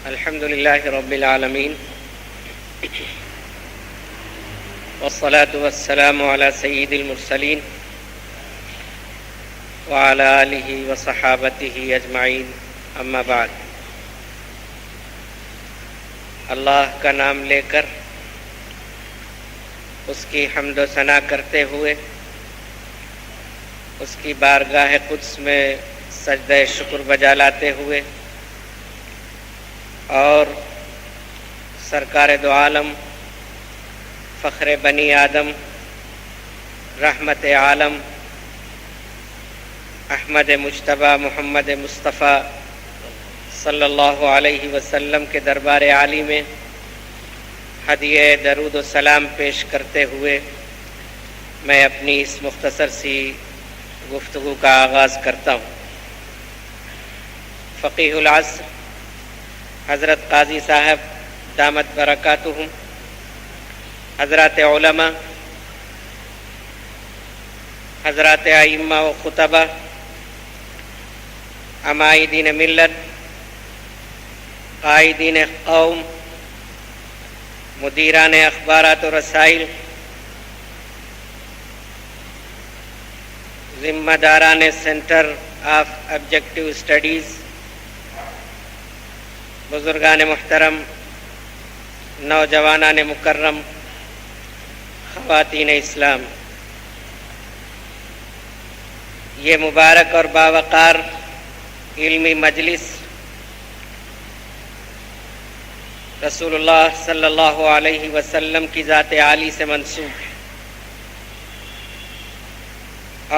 الحمد لله رب العالمين والصلاة والسلام على سيد المرسلين وعلى آله وصحابته أجمعين أما بعد. اللہ کا نام لے کر اس کی حمد و ثنا کرتے ہوئے اس کی بارگاہ قدس میں سجدہ شکر بجا لاتے ہوئے اور سرکار دو عالم فخر بنی آدم رحمت عالم احمد مجتبی محمد مصطفیٰ صلی اللہ علیہ وسلم کے دربار عالی میں ہدیہ درود و سلام پیش کرتے ہوئے میں اپنی اس مختصر سی گفتگو کا آغاز کرتا ہوں. فقیہ العصر حضرت قاضی صاحب دامت برکاتہم، حضرات علماء، حضرات ائمہ و خطبہ، عمائدین ملت، قائدین قوم، مدیران اخبارات و رسائل، ذمہ داران سینٹر آف آبجیکٹیو اسٹڈیز، بزرگان محترم، نوجوانان مکرم، خواتین اسلام، یہ مبارک اور باوقار علمی مجلس رسول اللہ صلی اللہ علیہ وسلم کی ذات عالی سے منسوب ہے،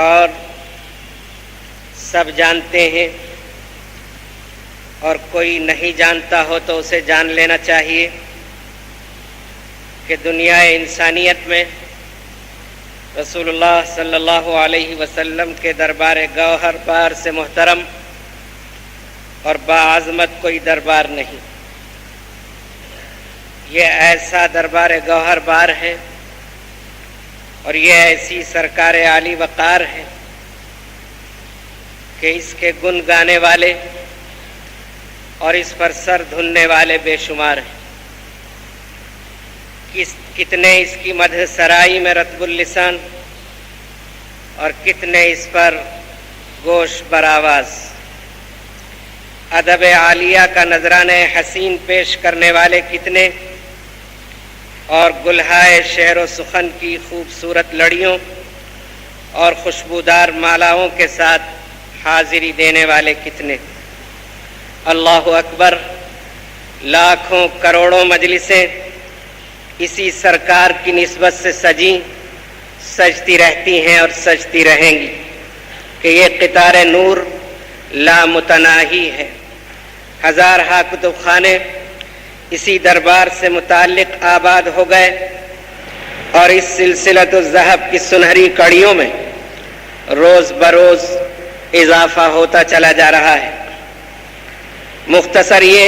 اور سب جانتے ہیں، اور کوئی نہیں جانتا ہو تو اسے جان لینا چاہیے کہ دنیا انسانیت میں رسول اللہ صلی اللہ علیہ وسلم کے دربار گوہر بار سے محترم اور باعظمت کوئی دربار نہیں. یہ ایسا دربار گوہر بار ہے اور یہ ایسی سرکار عالی وقار ہے کہ اس کے گن گانے والے اور اس پر سر دھننے والے بے شمار ہیں. کتنے اس کی مدح سرائی میں رطب اللسان اور کتنے اس پر گوش برآواز. ادب عالیہ کا نذرانہ حسین پیش کرنے والے کتنے، اور گلہائے شعر و سخن کی خوبصورت لڑیوں اور خوشبودار مالاؤں کے ساتھ حاضری دینے والے کتنے. اللہ اکبر. لاکھوں کروڑوں مجلسیں اسی سرکار کی نسبت سے سجتی رہتی ہیں اور سجتی رہیں گی کہ یہ قطار نور لامتناہی ہے. ہزارہا کتب خانے اسی دربار سے متعلق آباد ہو گئے اور اس سلسلۃ الذہب کی سنہری کڑیوں میں روز بروز اضافہ ہوتا چلا جا رہا ہے. مختصر یہ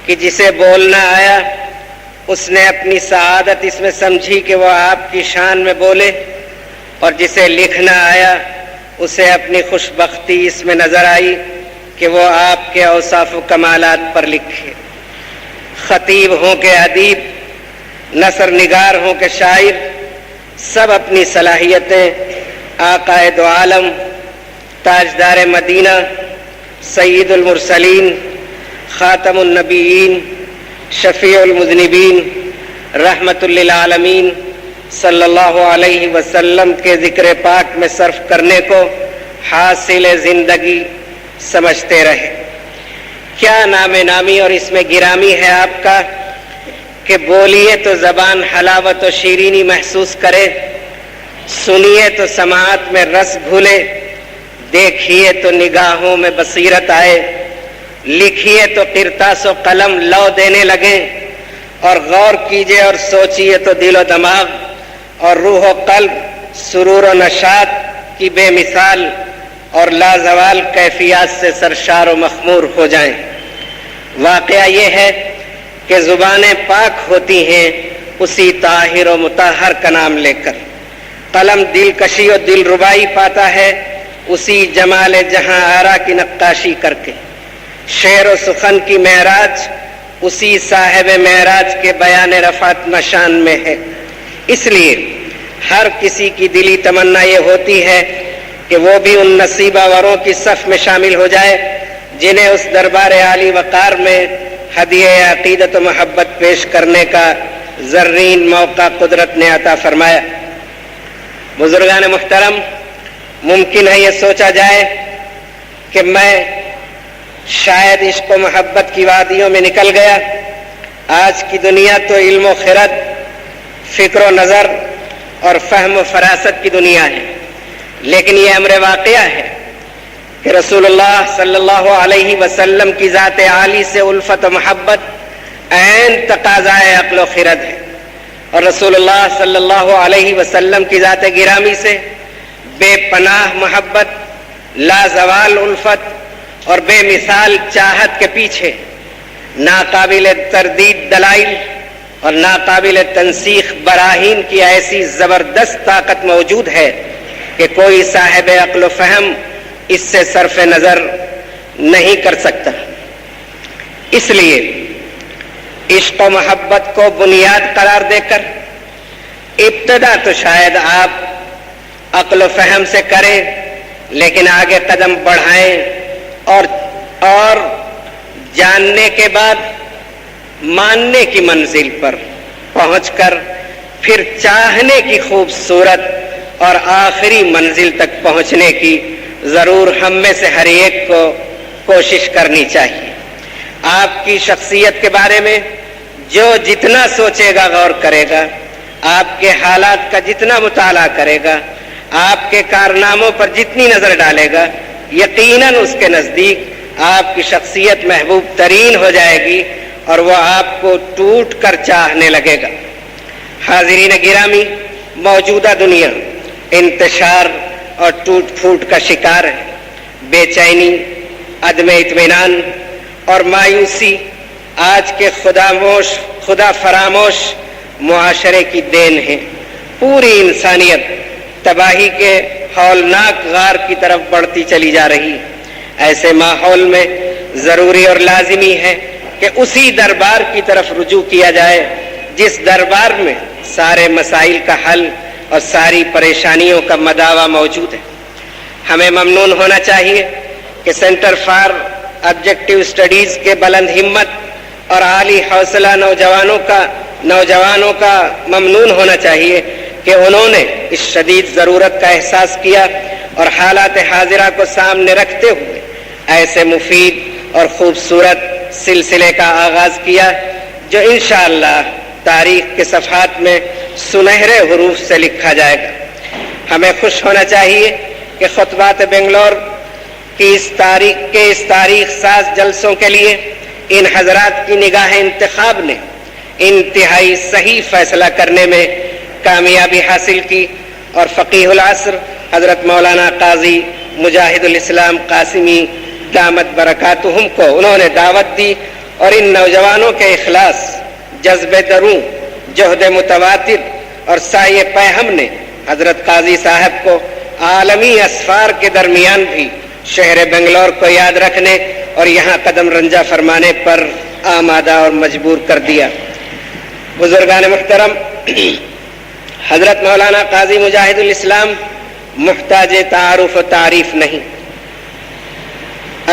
کہ جسے بولنا آیا اس نے اپنی سعادت اس میں سمجھی کہ وہ آپ کی شان میں بولے، اور جسے لکھنا آیا اسے اپنی خوش بختی اس میں نظر آئی کہ وہ آپ کے اوصاف و کمالات پر لکھے. خطیب ہوں کہ ادیب، نثر نگار ہوں کہ شاعر، سب اپنی صلاحیتیں آقا دو عالم، تاجدار مدینہ، سید المرسلین، خاتم النبیین، شفیع المذنبین، رحمت للعالمین صلی اللہ علیہ وسلم کے ذکر پاک میں صرف کرنے کو حاصل زندگی سمجھتے رہے. کیا نام نامی اور اس میں گرامی ہے آپ کا کہ بولیے تو زبان حلاوت و شیرینی محسوس کرے، سنیے تو سماعت میں رس گھلے، دیکھیے تو نگاہوں میں بصیرت آئے، لکھیے تو قرطاس و قلم لو دینے لگیں، اور غور کیجیے اور سوچیے تو دل و دماغ اور روح و قلب سرور و نشاط کی بے مثال اور لازوال کیفیات سے سرشار و مخمور ہو جائیں. واقعہ یہ ہے کہ زبانیں پاک ہوتی ہیں اسی طاہر و مطہر کا نام لے کر، قلم دلکشی و دل ربائی پاتا ہے اسی جمال جہاں آرا کی نقاشی کر کے، شعر و سخن کی معراج اسی صاحب معراج کے بیان رفعت مشان میں ہے۔ اس لیے ہر کسی کی دلی تمنا یہ ہوتی ہے کہ وہ بھی ان نصیبہ وروں کی صف میں شامل ہو جائے جنہیں اس دربار عالی وقار میں ہدیہ عقیدت و محبت پیش کرنے کا زرین موقع قدرت نے عطا فرمایا۔ بزرگان محترم، ممکن ہے یہ سوچا جائے کہ میں شاید عشق و محبت کی وادیوں میں نکل گیا۔ آج کی دنیا تو علم و خرد، فکر و نظر اور فہم و فراست کی دنیا ہے، لیکن یہ امر واقعہ ہے کہ رسول اللہ صلی اللہ علیہ وسلم کی ذات عالی سے الفت و محبت عین تقاضائے عقل و خرد ہے، اور رسول اللہ صلی اللہ علیہ وسلم کی ذات گرامی سے بے پناہ محبت، لازوال الفت اور بے مثال چاہت کے پیچھے ناقابل تردید دلائل اور ناقابل تنسیخ براہین کی ایسی زبردست طاقت موجود ہے کہ کوئی صاحب عقل و فہم اس سے صرف نظر نہیں کر سکتا۔ اس لیے عشق و محبت کو بنیاد قرار دے کر ابتدا تو شاید آپ عقل و فہم سے کریں، لیکن آگے قدم بڑھائیں اور جاننے کے بعد ماننے کی منزل پر پہنچ کر پھر چاہنے کی خوبصورت اور آخری منزل تک پہنچنے کی ضرور ہم میں سے ہر ایک کو کوشش کرنی چاہیے۔ آپ کی شخصیت کے بارے میں جو جتنا سوچے گا، غور کرے گا، آپ کے حالات کا جتنا مطالعہ کرے گا، آپ کے کارناموں پر جتنی نظر ڈالے گا، یقیناً اس کے نزدیک آپ کی شخصیت محبوب ترین ہو جائے گی اور وہ آپ کو ٹوٹ کر چاہنے لگے گا۔ حاضرین گرامی، موجودہ دنیا انتشار اور ٹوٹ پھوٹ کا شکار ہے۔ بے چینی، عدم اطمینان اور مایوسی آج کے خدا فراموش معاشرے کی دین ہے۔ پوری انسانیت تباہی کے ہولناک غار کی طرف بڑھتی چلی جا رہی ہے۔ ایسے ماحول میں ضروری اور لازمی ہے کہ اسی دربار کی طرف رجوع کیا جائے جس دربار میں سارے مسائل کا حل اور ساری پریشانیوں کا مداوا موجود ہے۔ ہمیں ممنون ہونا چاہیے کہ سینٹر فار آبجیکٹیو اسٹڈیز کے بلند ہمت اور عالی حوصلہ نوجوانوں کا ممنون ہونا چاہیے کہ انہوں نے اس شدید ضرورت کا احساس کیا اور حالات حاضرہ کو سامنے رکھتے ہوئے ایسے مفید اور خوبصورت سلسلے کا آغاز کیا جو انشاءاللہ تاریخ کے صفحات میں سنہرے حروف سے لکھا جائے گا۔ ہمیں خوش ہونا چاہیے کہ خطبات بنگلور کی اس تاریخ ساز جلسوں کے لیے ان حضرات کی نگاہ انتخاب نے انتہائی صحیح فیصلہ کرنے میں کامیابی حاصل کی، اور فقیہ العصر حضرت مولانا قاضی مجاہد الاسلام قاسمی دامت برکاتہم کو انہوں نے دعوت دی، اور ان نوجوانوں کے اخلاص، جذب دروں، جہد متواتر اور سعی پیہم نے حضرت قاضی صاحب کو عالمی اسفار کے درمیان بھی شہر بنگلور کو یاد رکھنے اور یہاں قدم رنجہ فرمانے پر آمادہ اور مجبور کر دیا۔ بزرگان محترم، حضرت مولانا قاضی مجاہد الاسلام محتاج تعارف و تعریف نہیں۔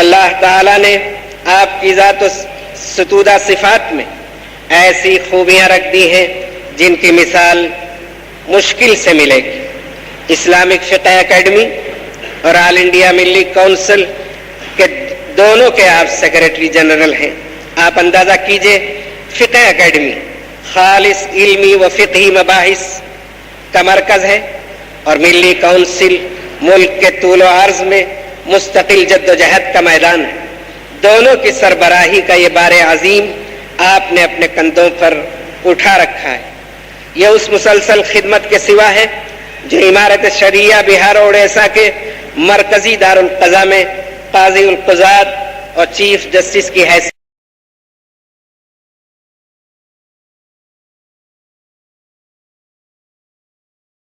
اللہ تعالیٰ نے آپ کی ذات و ستودہ صفات میں ایسی خوبیاں رکھ دی ہیں جن کی مثال مشکل سے ملے گی۔ اسلامک فقہ اکیڈمی اور آل انڈیا ملی کونسل کے دونوں کے آپ سیکریٹری جنرل ہیں۔ آپ اندازہ کیجئے، فقہ اکیڈمی خالص علمی و فقہی مباحث کا مرکز ہے، اور ملی کونسل ملک کے طول و عرض میں مستقل جد و جہد کا میدان ہے۔ دونوں کی سربراہی کا یہ بار عظیم آپ نے اپنے کندھوں پر اٹھا رکھا ہے۔ یہ اس مسلسل خدمت کے سوا ہے جو امارت شریعہ بہار اور اڑیسہ کے مرکزی دارالقضاء میں قاضی القضات اور چیف جسٹس کی حیثیت